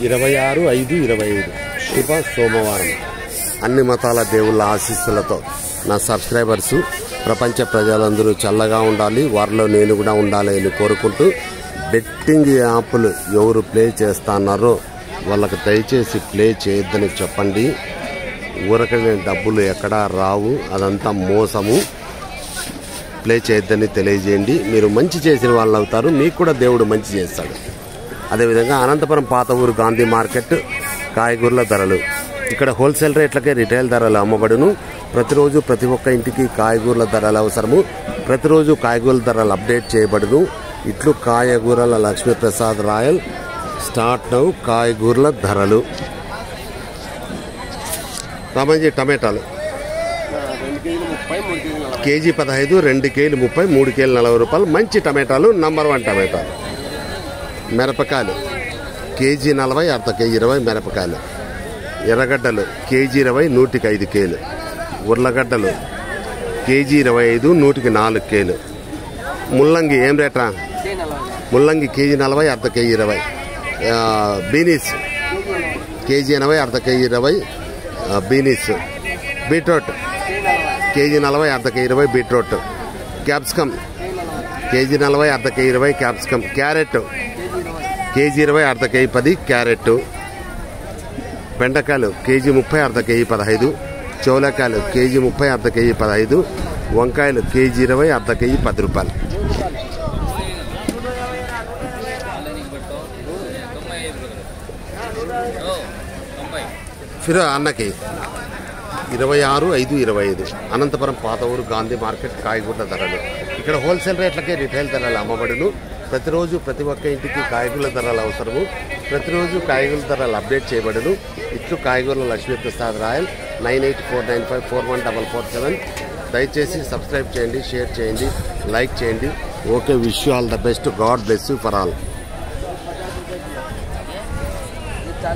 26/5/25 శుభ సోమవారం. అన్ని మతాల దేవుళ్ళ ఆశీస్సులతో నా సబ్స్క్రైబర్స్ ప్రపంచ ప్రజలందరూ చల్లగా ఉండాలి, వారిలో నేను కూడా ఉండాలి అని కోరుకుంటూ, బెట్టింగ్ యాప్లు ఎవరు ప్లే చేస్తున్నారో వాళ్ళకి దయచేసి ప్లే చేయొద్దని చెప్పండి. ఊరకనే డబ్బులు ఎక్కడా రావు, అదంతా మోసము. ప్లే చేయొద్దని తెలియజేయండి. మీరు మంచి చేసిన వాళ్ళు అవుతారు, మీకు కూడా దేవుడు మంచి చేస్తాడు. అదేవిధంగా అనంతపురం పాత ఊరు గాంధీ మార్కెట్ కాయగూరల ధరలు. ఇక్కడ హోల్సేల్ రేట్లకే రిటైల్ ధరలు అమ్మబడును. ప్రతిరోజు ప్రతి ఒక్క ఇంటికి కాయగూరల ధరలు అవసరము. ప్రతిరోజు కాయగూరల ధరలు అప్డేట్ చేయబడును. ఇట్లు కాయగూరల లక్ష్మీప్రసాద్ రాయల్ స్టార్ట్ నౌ. కాయగూరల ధరలు. టమాటాలు కేజీ 15, 2 కేజీలు 30, 3 కేజీలు 40 రూపాయలు. మంచి టమాటాలు, నంబర్ 1 టమాటాలు. మిరపకాయలు కేజీ 40, అర్ధ కేజీ 20 మిరపకాయలు. ఎర్రగడ్డలు కేజీ 20, 100కి 5 కేలు. ఉర్లగడ్డలు కేజీ 25, 100కి 4 కేలు. ముల్లంగి ఏం రేటా? ముల్లంగి కేజీ 40, అర్ధ కేజీ 20. బీనీస్ కేజీ 80, అర్ధ కేజీ 20 బీనీస్. బీట్రూట్ కేజీ 40, అర్ధ కేజీ 20 బీట్రూట్. క్యాప్సికమ్ కేజీ 40, అర్ధ కేజీ 20 క్యాప్సికమ్. క్యారెట్ కేజీ 20, అర్ధ కేజీ 10 క్యారెట్. బెండకాయలు కేజీ 30, అర్ధ కేజీ 15. చౌలకాయలు కేజీ 30, అర్ధ కేజీ 15. వంకాయలు కేజీ 20, అర్ధ కేజీ 10 రూపాయలు. ఫిరో అన్నకి 26/5/25 అనంతపురం పాత ఊరు గాంధీ మార్కెట్ కాయగూరల ధరలు. ఇక్కడ హోల్సేల్ రేట్లకే రిటైల్ ధరలు అమ్మబడును. ప్రతిరోజు ప్రతి ఒక్క ఇంటికి కాయగూరల ధరలు అవసరము. ప్రతిరోజు కాయగూరల ధరలు అప్డేట్ చేయబడును. ఇట్లు కాయగూరల లక్ష్మీప్రసాద్ రాయల్ 9849541447. దయచేసి సబ్స్క్రైబ్ చేయండి, షేర్ చేయండి, లైక్ చేయండి. Okay, wish you all the best. God bless you for all.